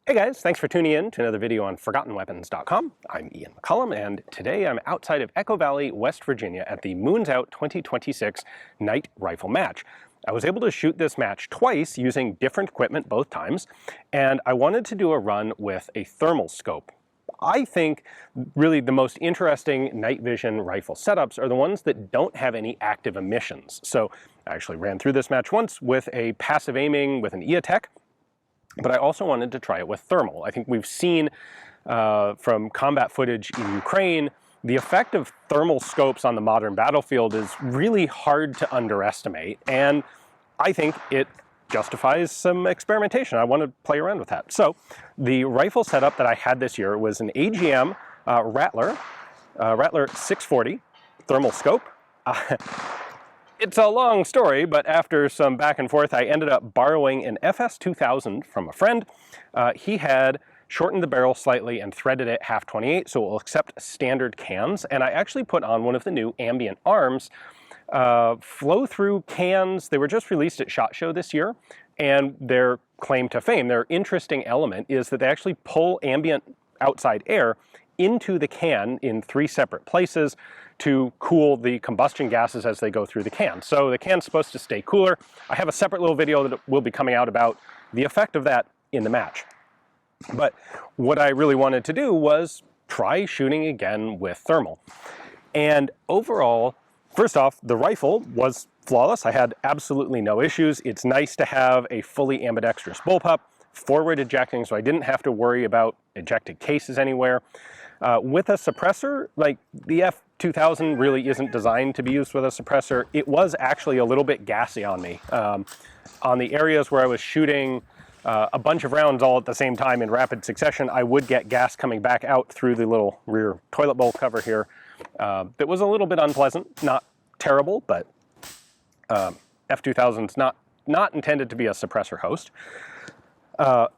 Hey guys, thanks for tuning in to another video on ForgottenWeapons.com. I'm Ian McCullum, and today I'm outside of Echo Valley, West Virginia at the Moons Out 2026 Night Rifle Match. I was able to shoot this match twice using different equipment both times, and I wanted to do a run with a thermal scope. I think really the most interesting night vision rifle setups are the ones that don't have any active emissions. So I actually ran through this match once with a passive aiming with an EATech, but I also wanted to try it with thermal. I think we've seen from combat footage in Ukraine, the effect of thermal scopes on the modern battlefield is really hard to underestimate, and I think it justifies some experimentation. I want to play around with that. So the rifle setup that I had this year was an AGM Rattler 640 thermal scope. It's a long story, but after some back and forth, I ended up borrowing an FS2000 from a friend. He had shortened the barrel slightly and threaded it .528, so it will accept standard cans. And I actually put on one of the new ambient arms flow-through cans. They were just released at SHOT Show this year, and their claim to fame, their interesting element is that they actually pull ambient outside air into the can in 3 separate places to cool the combustion gases as they go through the can. So the can's supposed to stay cooler. I have a separate little video that will be coming out about the effect of that in the match. But what I really wanted to do was try shooting again with thermal. And overall, first off, the rifle was flawless. I had absolutely no issues. It's nice to have a fully ambidextrous bullpup, forward ejecting, so I didn't have to worry about ejected cases anywhere. With a suppressor, like the F2000 really isn't designed to be used with a suppressor. It was actually a little bit gassy on me. On the areas where I was shooting a bunch of rounds all at the same time in rapid succession, I would get gas coming back out through the little rear toilet bowl cover here. That was a little bit unpleasant, not terrible, but F2000's not intended to be a suppressor host.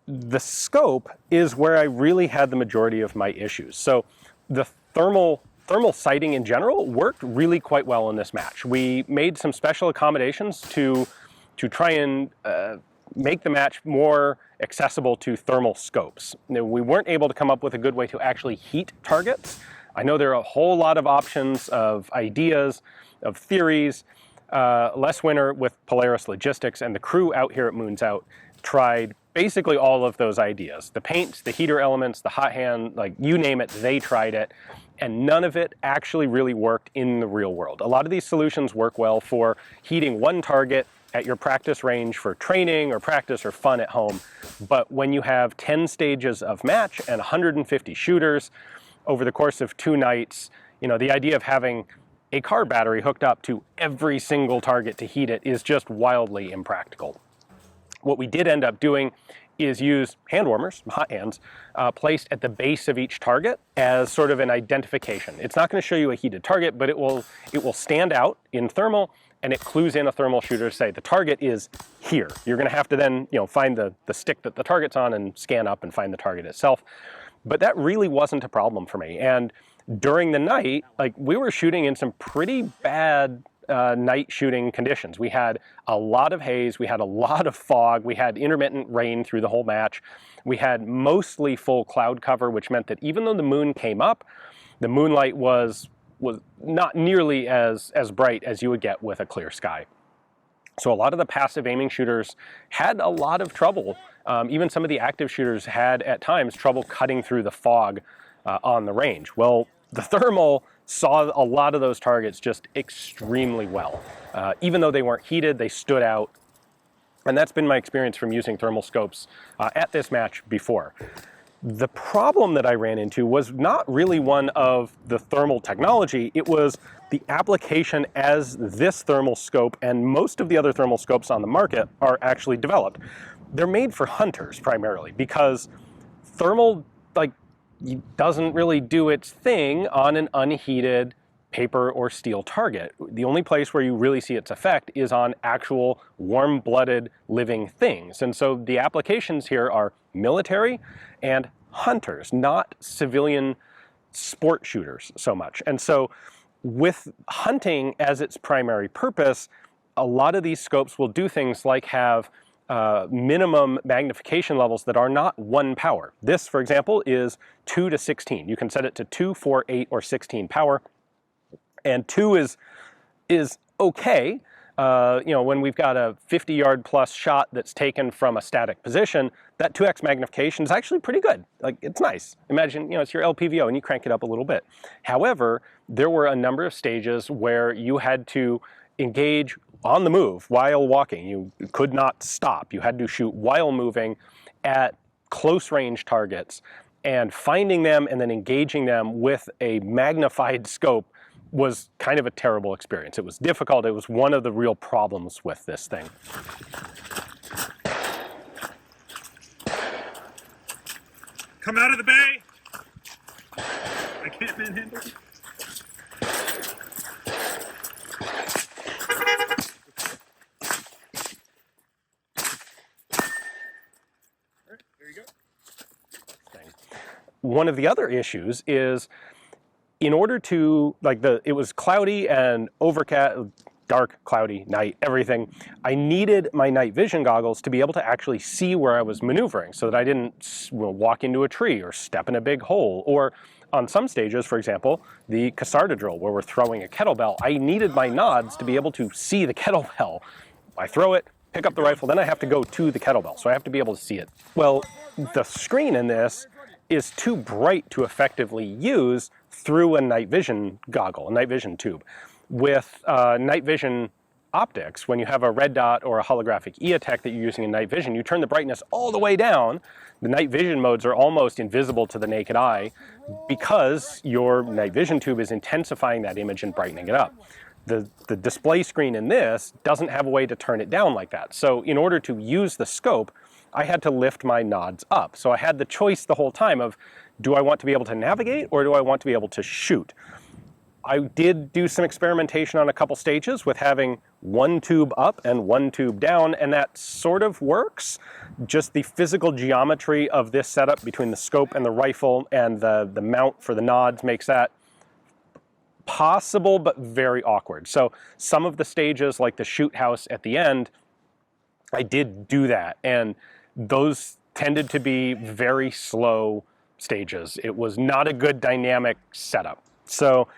The scope is where I really had the majority of my issues. So the thermal sighting in general worked really quite well in this match. We made some special accommodations to try and make the match more accessible to thermal scopes. Now, we weren't able to come up with a good way to actually heat targets. I know there are a whole lot of options, of ideas, of theories. Les Winter with Polaris Logistics and the crew out here at Moons Out tried basically all of those ideas. The paints, the heater elements, the hot hand, like you name it, they tried it. And none of it actually really worked in the real world. A lot of these solutions work well for heating one target at your practice range for training or practice or fun at home. But when you have 10 stages of match and 150 shooters over the course of 2 nights, you know, the idea of having a car battery hooked up to every single target to heat it is just wildly impractical. What we did end up doing is use hand warmers, hot hands, placed at the base of each target as sort of an identification. It's not going to show you a heated target, but it will stand out in thermal, and it clues in a thermal shooter to say the target is here. You're going to have to then, you know, find the stick that the target's on and scan up and find the target itself. But that really wasn't a problem for me. And during the night, like, we were shooting in some pretty bad night shooting conditions. We had a lot of haze, we had a lot of fog, we had intermittent rain through the whole match. We had mostly full cloud cover, which meant that even though the moon came up, the moonlight was not nearly as bright as you would get with a clear sky. So a lot of the passive aiming shooters had a lot of trouble. Even some of the active shooters had at times trouble cutting through the fog on the range. Well, the thermal saw a lot of those targets just extremely well. Even though they weren't heated, they stood out. And that's been my experience from using thermal scopes at this match before. The problem that I ran into was not really one of the thermal technology, it was the application as this thermal scope and most of the other thermal scopes on the market are actually developed. They're made for hunters primarily because thermal doesn't really do its thing on an unheated paper or steel target. The only place where you really see its effect is on actual warm-blooded living things. And so the applications here are military and hunters, not civilian sport shooters so much. And so with hunting as its primary purpose, a lot of these scopes will do things like have minimum magnification levels that are not 1 power. This, for example, is 2 to 16. You can set it to 2, 4, 8, or 16 power. And 2 is okay. When we've got a 50-yard plus shot that's taken from a static position, that 2x magnification is actually pretty good. Like, it's nice. Imagine, it's your LPVO and you crank it up a little bit. However, there were a number of stages where you had to engage on the move while walking. You could not stop. You had to shoot while moving at close range targets, and finding them and then engaging them with a magnified scope was kind of a terrible experience. It was difficult. It was one of the real problems with this thing. Come out of the bay. I can't manhandle. There you go. One of the other issues is, in order to, it was cloudy and overcast, dark, cloudy, night, everything. I needed my night vision goggles to be able to actually see where I was maneuvering so that I didn't walk into a tree or step in a big hole. Or on some stages, for example, the Casarda drill where we're throwing a kettlebell, I needed my nods to be able to see the kettlebell. I throw it, pick up the rifle, then I have to go to the kettlebell, so I have to be able to see it. Well, the screen in this is too bright to effectively use through a night vision goggle, a night vision tube. With night vision optics, when you have a red dot or a holographic EATech that you're using in night vision, you turn the brightness all the way down. The night vision modes are almost invisible to the naked eye because your night vision tube is intensifying that image and brightening it up. The display screen in this doesn't have a way to turn it down like that. So in order to use the scope, I had to lift my nods up. So I had the choice the whole time of, do I want to be able to navigate or do I want to be able to shoot? I did do some experimentation on a couple stages with having one tube up and one tube down, and that sort of works. Just the physical geometry of this setup between the scope and the rifle and the mount for the nods makes that possible but very awkward. So some of the stages, like the shoot house at the end, I did do that, and those tended to be very slow stages. It was not a good dynamic setup. So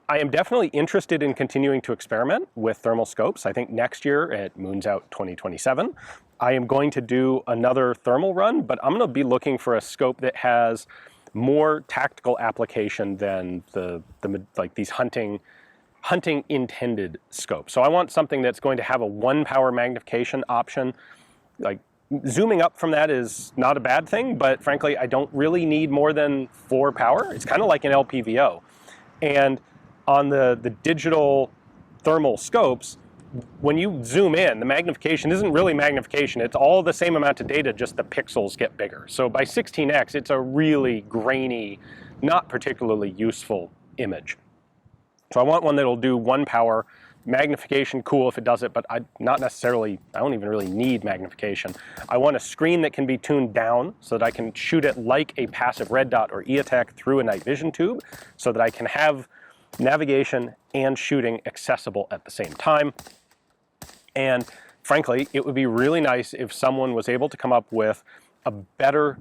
I am definitely interested in continuing to experiment with thermal scopes. I think next year at Moons Out 2027, I am going to do another thermal run, but I'm going to be looking for a scope that has more tactical application than these hunting intended scopes. So I want something that's going to have a 1 power magnification option. Like, zooming up from that is not a bad thing, but frankly, I don't really need more than 4 power. It's kind of like an LPVO. And on the digital thermal scopes, when you zoom in, the magnification isn't really magnification. It's all the same amount of data, just the pixels get bigger. So by 16x, it's a really grainy, not particularly useful image. So I want one that'll do 1 power. Magnification, cool if it does it, but I don't even really need magnification. I want a screen that can be tuned down so that I can shoot it like a passive red dot or EATech through a night vision tube so that I can have navigation and shooting accessible at the same time. And frankly, it would be really nice if someone was able to come up with a better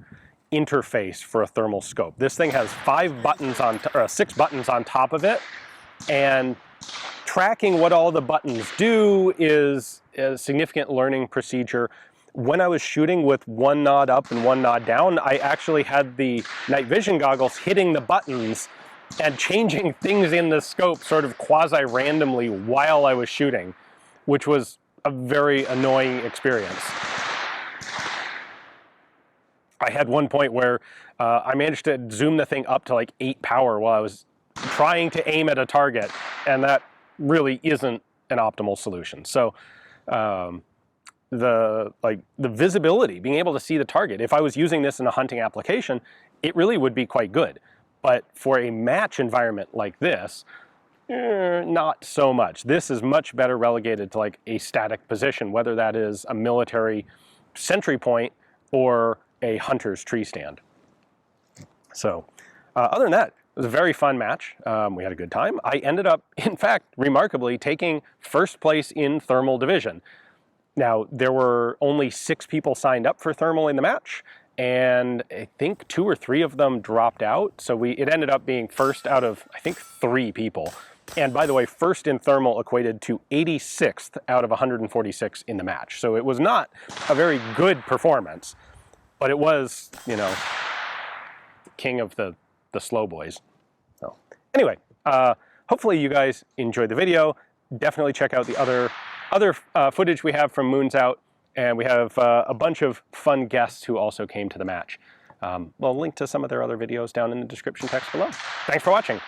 interface for a thermal scope. This thing has 6 buttons on top of it, and tracking what all the buttons do is a significant learning procedure. When I was shooting with 1 nod up and 1 nod down, I actually had the night vision goggles hitting the buttons and changing things in the scope sort of quasi-randomly while I was shooting, which was a very annoying experience. I had one point where I managed to zoom the thing up to like 8 power while I was trying to aim at a target, and that really isn't an optimal solution. So the visibility, being able to see the target, if I was using this in a hunting application, it really would be quite good. But for a match environment like this, not so much. This is much better relegated to like a static position, whether that is a military sentry point or a hunter's tree stand. So other than that, it was a very fun match. We had a good time. I ended up, in fact, remarkably, taking first place in thermal division. Now, there were only 6 people signed up for thermal in the match, and I think 2 or 3 of them dropped out. So it ended up being first out of, I think, 3 people. And by the way, first in thermal equated to 86th out of 146 in the match. So it was not a very good performance, but it was, you know, king of the slow boys. So anyway, hopefully you guys enjoyed the video. Definitely check out the other footage we have from Moons Out, and we have a bunch of fun guests who also came to the match. We'll link to some of their other videos down in the description text below. Thanks for watching.